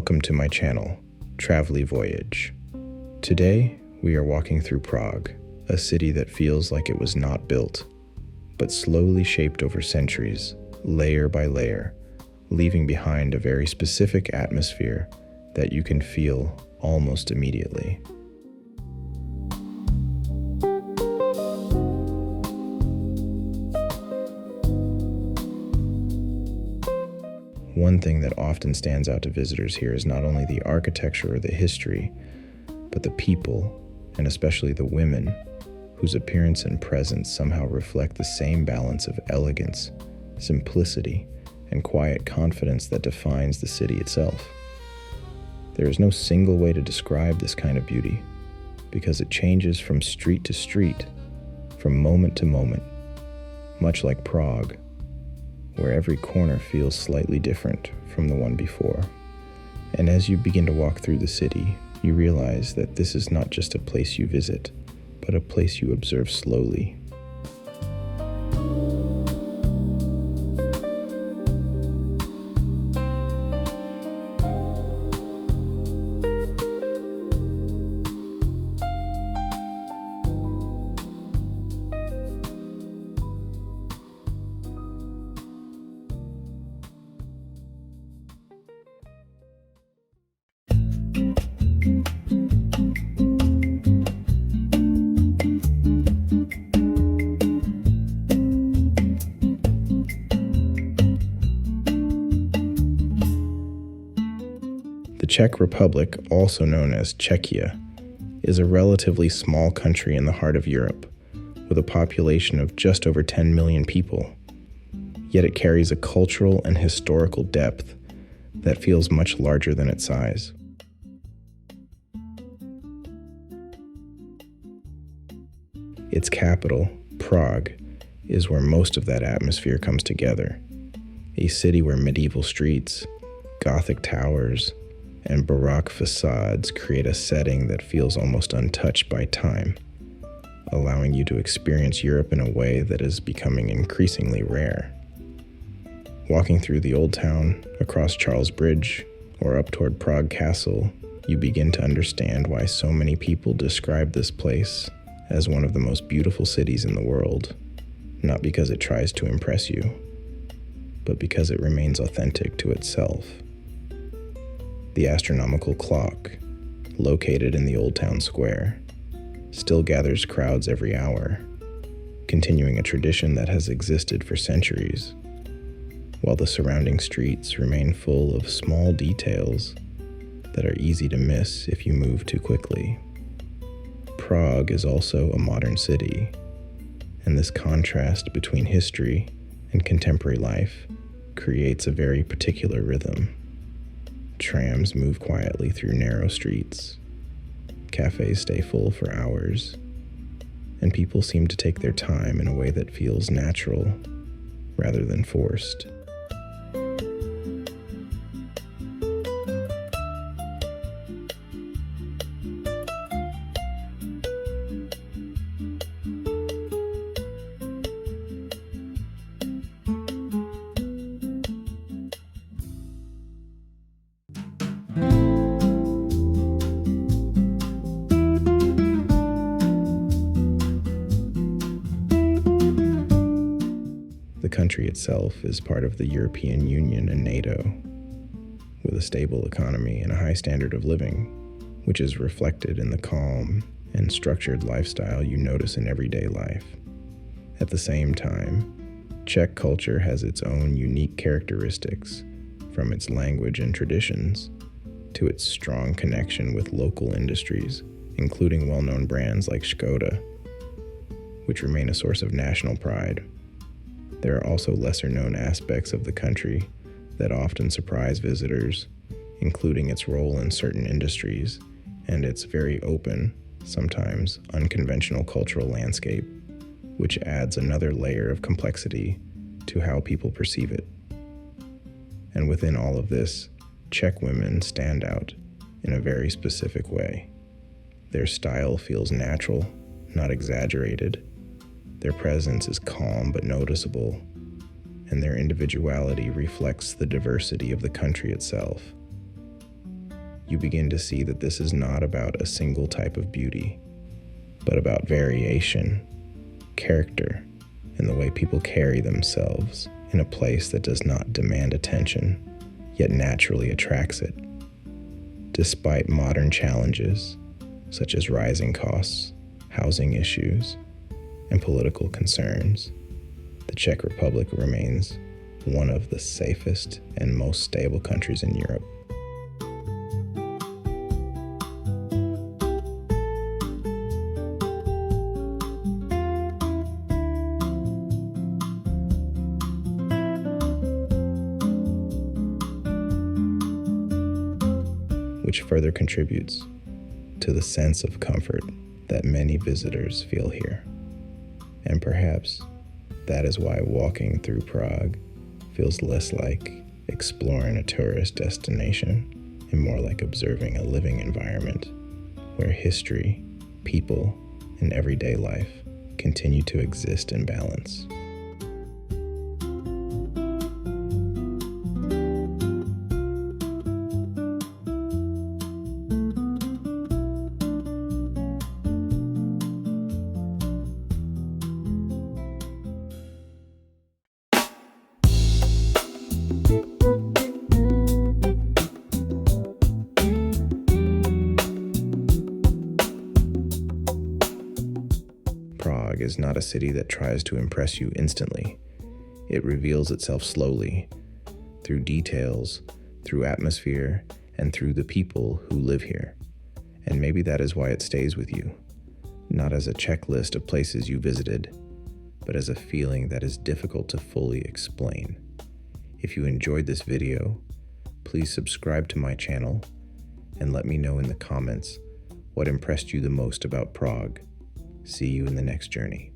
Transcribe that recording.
Welcome to my channel, Travelly Voyage. Today, we are walking through Prague, a city that feels like it was not built, but slowly shaped over centuries, layer by layer, leaving behind a very specific atmosphere that you can feel almost immediately. One thing that often stands out to visitors here is not only the architecture or the history, but the people, and especially the women, whose appearance and presence somehow reflect the same balance of elegance, simplicity, and quiet confidence that defines the city itself. There is no single way to describe this kind of beauty, because it changes from street to street, from moment to moment, much like Prague, where every corner feels slightly different from the one before. And as you begin to walk through the city, you realize that this is not just a place you visit, but a place you observe slowly. The Czech Republic, also known as Czechia, is a relatively small country in the heart of Europe, with a population of just over 10 million people. Yet it carries a cultural and historical depth that feels much larger than its size. Its capital, Prague, is where most of that atmosphere comes together. A city where medieval streets, Gothic towers, and Baroque facades create a setting that feels almost untouched by time, allowing you to experience Europe in a way that is becoming increasingly rare. Walking through the Old Town, across Charles Bridge, or up toward Prague Castle, you begin to understand why so many people describe this place as one of the most beautiful cities in the world, not because it tries to impress you, but because it remains authentic to itself. The astronomical clock, located in the Old Town Square, still gathers crowds every hour, continuing a tradition that has existed for centuries, while the surrounding streets remain full of small details that are easy to miss if you move too quickly. Prague is also a modern city, and this contrast between history and contemporary life creates a very particular rhythm. Trams move quietly through narrow streets, cafes stay full for hours, and people seem to take their time in a way that feels natural rather than forced. The country itself is part of the European Union and NATO, with a stable economy and a high standard of living, which is reflected in the calm and structured lifestyle you notice in everyday life. At the same time, Czech culture has its own unique characteristics, from its language and traditions to its strong connection with local industries, including well-known brands like Skoda, which remain a source of national pride. There are also lesser-known aspects of the country that often surprise visitors, including its role in certain industries and its very open, sometimes unconventional cultural landscape, which adds another layer of complexity to how people perceive it. And within all of this, Czech women stand out in a very specific way. Their style feels natural, not exaggerated. Their presence is calm but noticeable, and their individuality reflects the diversity of the country itself. you begin to see that this is not about a single type of beauty, but about variation, character, and the way people carry themselves in a place that does not demand attention, yet naturally attracts it. Despite modern challenges, such as rising costs, housing issues, and political concerns, the Czech Republic remains one of the safest and most stable countries in Europe. Which further contributes to the sense of comfort that many visitors feel here. And perhaps that is why walking through Prague feels less like exploring a tourist destination and more like observing a living environment where history, people, and everyday life continue to exist in balance. Prague is not a city that tries to impress you instantly. It reveals itself slowly, through details, through atmosphere, and through the people who live here. And maybe that is why it stays with you, not as a checklist of places you visited, but as a feeling that is difficult to fully explain. If you enjoyed this video, please subscribe to my channel and let me know in the comments what impressed you the most about Prague. See you in the next journey.